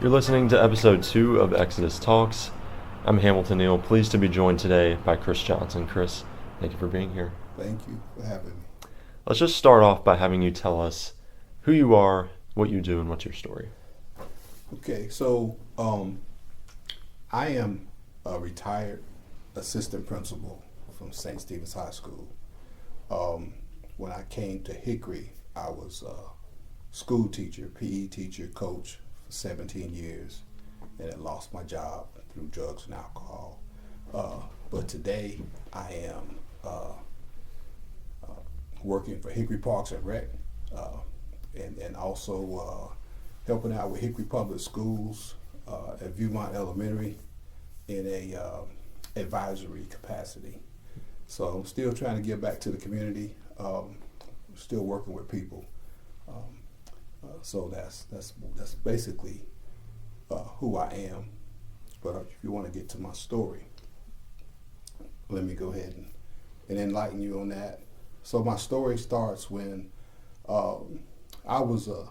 You're listening to episode 2 of Exodus Talks. I'm Hamilton Neal, pleased to be joined today by Chris Johnson. Chris, thank you for being here. Thank you for having me. Let's just start off by having you tell us who you are, what you do, and what's your story. Okay, so I am a retired assistant principal from St. Stephen's High School. When I came to Hickory, I was a school teacher, PE teacher, coach for 17 years, and had lost my job through drugs and alcohol. But today I am working for Hickory Parks and Rec, and also helping out with Hickory Public Schools at Viewmont Elementary in a advisory capacity. So I'm still trying to give back to the community, still working with people. So that's basically who I am. But if you want to get to my story, let me go ahead and enlighten you on that. So my story starts when I was a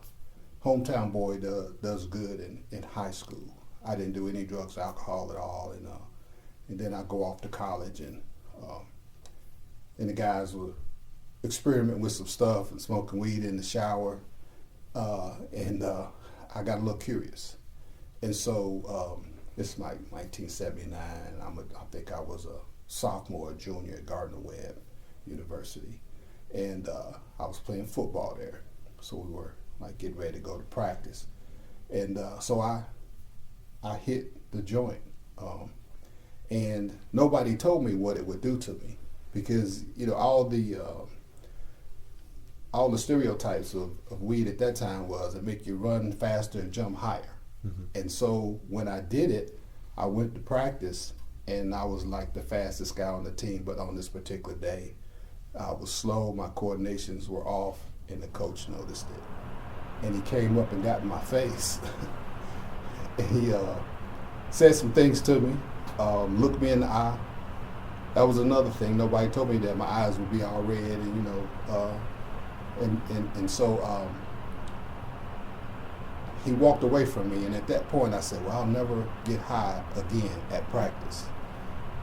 hometown boy does good in high school. I didn't do any drugs, alcohol at all, and then I go off to college, and the guys were experimenting with some stuff and smoking weed in the shower, and I got a little curious, and so it's like 1979. I think I was a sophomore or junior at Gardner-Webb University, and I was playing football there, so we were like getting ready to go to practice, and so I hit the joint, and nobody told me what it would do to me, because all the stereotypes of weed at that time was it make you run faster and jump higher. Mm-hmm. And so when I did it, I went to practice, and I was like the fastest guy on the team, but on this particular day I was slow, my coordinations were off, and the coach noticed it. And he came up and got in my face. And he said some things to me, looked me in the eye. That was another thing. Nobody told me that my eyes would be all red, and so he walked away from me. And at that point I said, well, I'll never get high again at practice.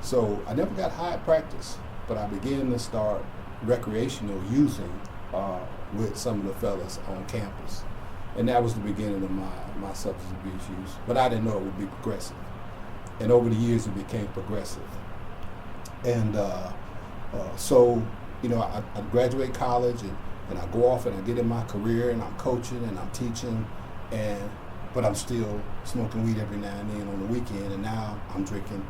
So I never got high at practice, but I began to start recreational using with some of the fellas on campus. And that was the beginning of my substance abuse use. But I didn't know it would be progressive. And over the years it became progressive. And so I graduate college, and I go off and I get in my career, and I'm coaching and I'm teaching, but I'm still smoking weed every now and then on the weekend, and now I'm drinking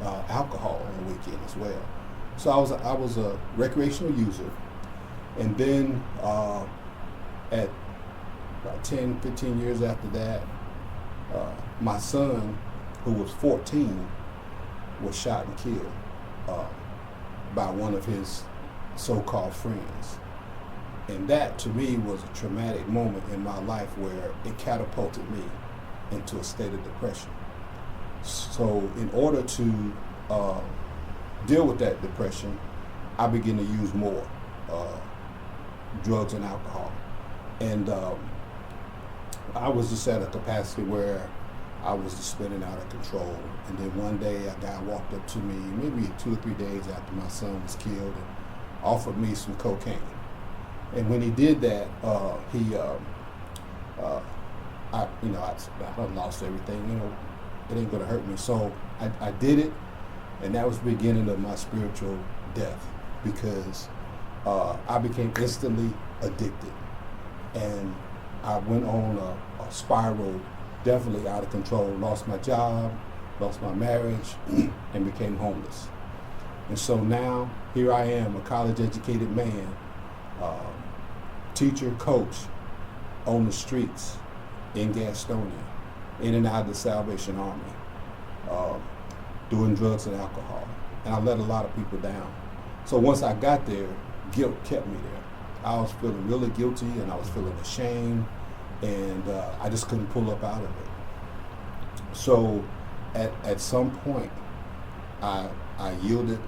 alcohol on the weekend as well. So I was a recreational user, and then at about 10, 15 years after that, my son, who was 14, was shot and killed by one of his so-called friends. And that, to me, was a traumatic moment in my life where it catapulted me into a state of depression. So in order to deal with that depression, I began to use more drugs and alcohol. And I was just at a capacity where I was just spinning out of control. And then one day a guy walked up to me, maybe 2 or 3 days after my son was killed, and offered me some cocaine. And when he did that, I lost everything. It ain't gonna hurt me. So I did it, and that was the beginning of my spiritual death, because I became instantly addicted, and I went on a spiral, definitely out of control. Lost my job, lost my marriage, and became homeless. And so now here I am, a college-educated man, teacher, coach, on the streets in Gastonia, in and out of the Salvation Army, doing drugs and alcohol. And I let a lot of people down. So once I got there, guilt kept me there. I was feeling really guilty, and I was feeling ashamed, and I just couldn't pull up out of it. So at some point, I yielded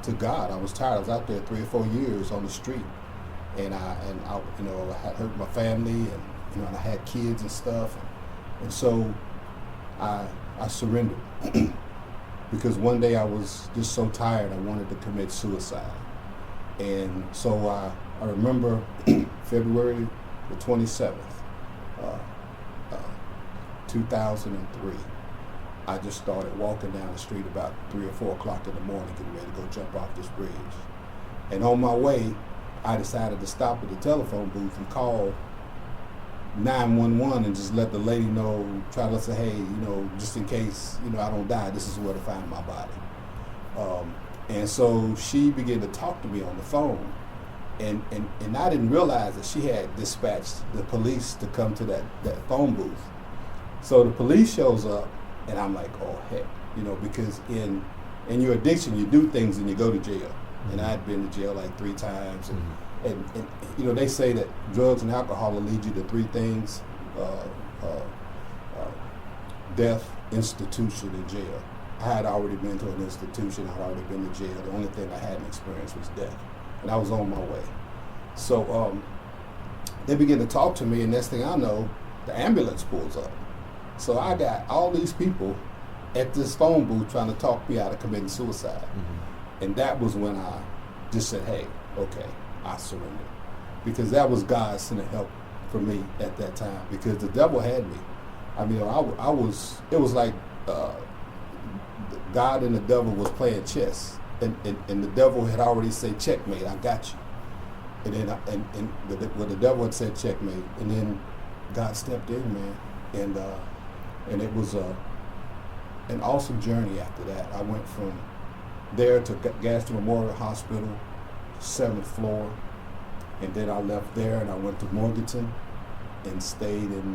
to God. I was tired. I was out there 3 or 4 years on the street, and I had hurt my family, and I had kids and stuff. And so I surrendered because one day I was just so tired I wanted to commit suicide. And so I remember February the 27th, uh, 2003, I just started walking down the street about 3 or 4 o'clock in the morning, getting ready to go jump off this bridge. And on my way, I decided to stop at the telephone booth and call 911 and just let the lady know, try to say, hey, just in case, I don't die, this is where to find my body. And so she began to talk to me on the phone. And I didn't realize that she had dispatched the police to come to that phone booth. So the police shows up, and I'm like, oh, heck, because in your addiction, you do things and you go to jail. Mm-hmm. And I had been to jail like 3 times. And they say that drugs and alcohol will lead you to 3 things: death, institution, and jail. I had already been to an institution. I'd already been to jail. The only thing I hadn't experienced was death. And I was on my way. So they begin to talk to me, and next thing I know, the ambulance pulls up. So I got all these people at this phone booth trying to talk me out of committing suicide. Mm-hmm. And that was when I just said, hey, okay, I surrender. Because that was God sending help for me at that time, because the devil had me. I mean, it was like God and the devil was playing chess. And the devil had already said, checkmate, I got you. And then the devil had said checkmate, and then God stepped in, man. And it was an awesome journey after that. I went from there to Gaston Memorial Hospital, 7th floor. And then I left there and I went to Morganton and stayed in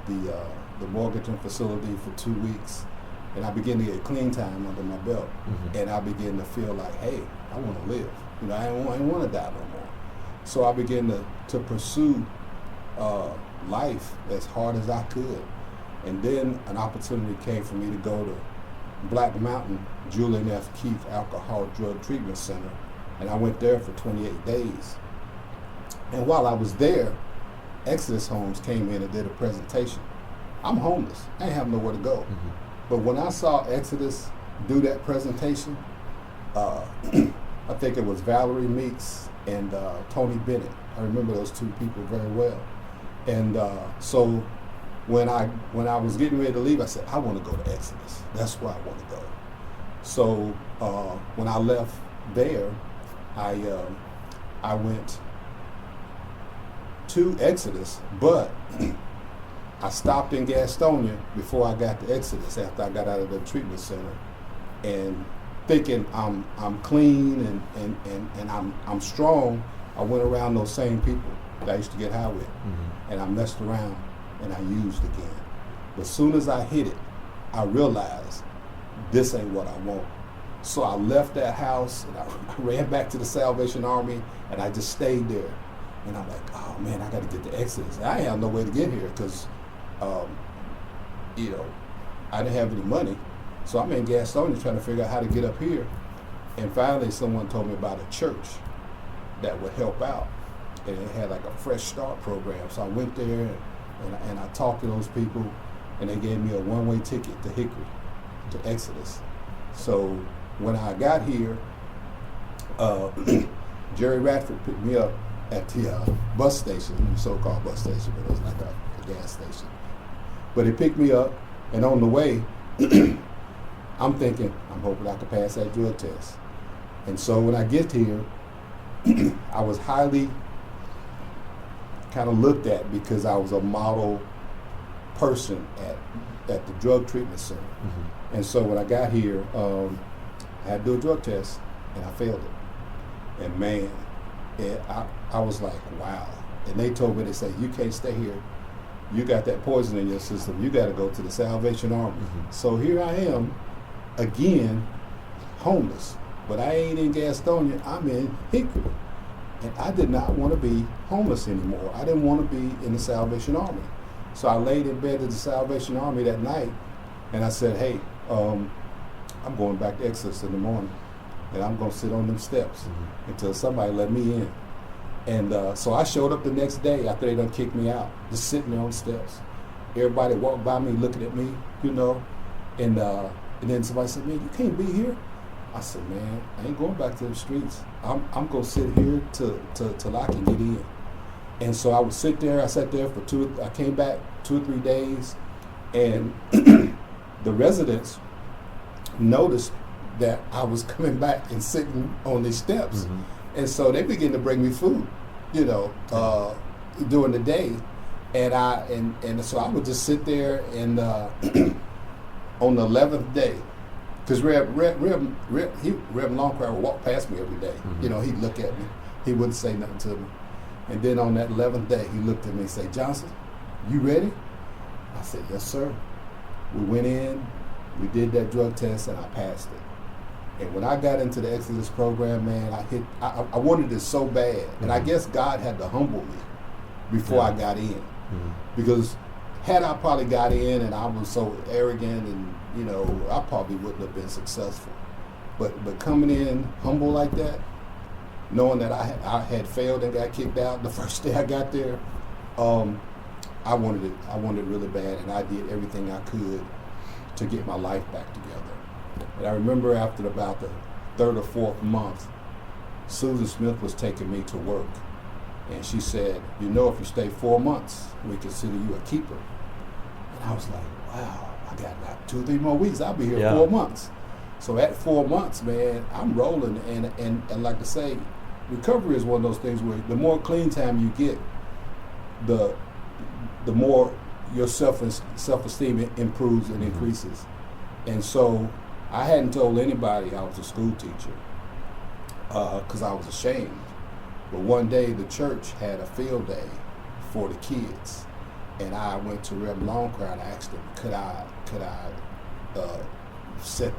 the Morganton facility for 2 weeks. And I began to get clean time under my belt. Mm-hmm. And I began to feel like, hey, I want to live. I didn't want to die no more. So I began to pursue life as hard as I could. And then an opportunity came for me to go to Black Mountain Julian F. Keith Alcohol Drug Treatment Center. And I went there for 28 days. And while I was there, Exodus Homes came in and did a presentation. I'm homeless. I ain't have nowhere to go. Mm-hmm. But when I saw Exodus do that presentation, I think it was Valerie Meeks and Tony Bennett. I remember those 2 people very well. And so when I was getting ready to leave, I said, I want to go to Exodus. That's where I want to go. So when I left there, I went to Exodus, but I stopped in Gastonia before I got to Exodus after I got out of the treatment center, and thinking I'm clean and I'm strong. I went around those same people that I used to get high with, mm-hmm. and I messed around and I used again. But as soon as I hit it, I realized this ain't what I want. So I left that house and I ran back to the Salvation Army, and I just stayed there. And I'm like, oh man, I got to get to Exodus. I ain't have no way to get here because, I didn't have any money. So I'm in Gastonia trying to figure out how to get up here. And finally someone told me about a church that would help out. And it had like a Fresh Start program. So I went there and I talked to those people, and they gave me a one-way ticket to Hickory, to Exodus. So when I got here, Jerry Radford picked me up at the bus station, the so-called bus station, but it was like a gas station. But he picked me up, and on the way, I'm thinking, I'm hoping I can pass that drug test. And so when I get here, I was highly kind of looked at because I was a model person at the drug treatment center. Mm-hmm. And so when I got here, I had to do a drug test, and I failed it. And man, I was like, wow. And they told me, they said, you can't stay here. You got that poison in your system. You got to go to the Salvation Army. Mm-hmm. So here I am, again, homeless. But I ain't in Gastonia, I'm in Hickory. And I did not want to be homeless anymore. I didn't want to be in the Salvation Army. So I laid in bed at the Salvation Army that night, and I said, hey, I'm going back to Exodus in the morning, and I'm going to sit on them steps mm-hmm. until somebody let me in. And so I showed up the next day after they done kicked me out, just sitting there on the steps. everybody walked by me looking at me, and then somebody said, "Man, you can't be here." I said, "Man, I ain't going back to the streets. I'm gonna sit here till I can get in." And so I would sit there. I sat there for I came back 2 or 3 days, and the residents noticed that I was coming back and sitting on these steps, and so they began to bring me food, during the day, and so I would just sit there and on the 11th day, because Rev Longcrow would walk past me every day. He'd look at me, he wouldn't say nothing to me, and then on that 11th day, he looked at me and said, "Johnson, you ready?" I said, "Yes, sir." We went in, we did that drug test, and I passed it. And when I got into the Exodus program, man, I wanted it so bad. And I guess God had to humble me before I got in. Because had I probably got in and I was so arrogant and, I probably wouldn't have been successful. But coming in humble like that, knowing that I had failed and got kicked out the first day I got there, I wanted it really bad, and I did everything I could to get my life back together. And I remember after about the 3rd or 4th month, Susan Smith was taking me to work, and she said, "If you stay 4 months, we consider you a keeper." And I was like, wow, I got about 2 or 3 more weeks. I'll be here 4 months. So at 4 months, man, I'm rolling, and like I say, recovery is one of those things where the more clean time you get, the more your self-esteem improves and increases. And so I hadn't told anybody I was a school teacher because I was ashamed. But one day the church had a field day for the kids, and I went to Rev Longcrow and I asked him, could I set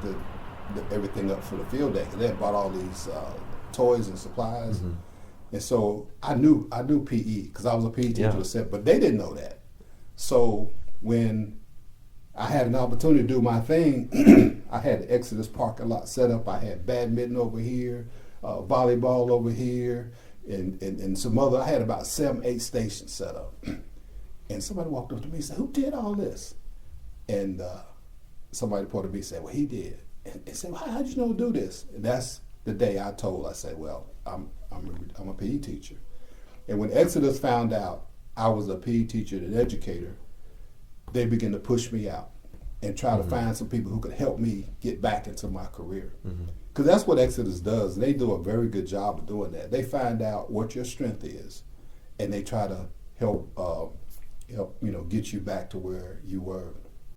everything up for the field day? Because they had bought all these toys and supplies. And so I knew PE because I was a PE teacher, but they didn't know that. So when I had an opportunity to do my thing, I had the Exodus parking lot set up. I had badminton over here, volleyball over here, and some other. I had about 7, 8 stations set up. And somebody walked up to me and said, "Who did all this?" And somebody pointed to me and said, "Well, he did." And said, "Well, how'd you know to do this?" And that's the day I said, "Well, I'm a PE teacher." And when Exodus found out I was a PE teacher and an educator, they began to push me out and try to find some people who could help me get back into my career. Because that's what Exodus does. They do a very good job of doing that. They find out what your strength is, and they try to help get you back to where you were.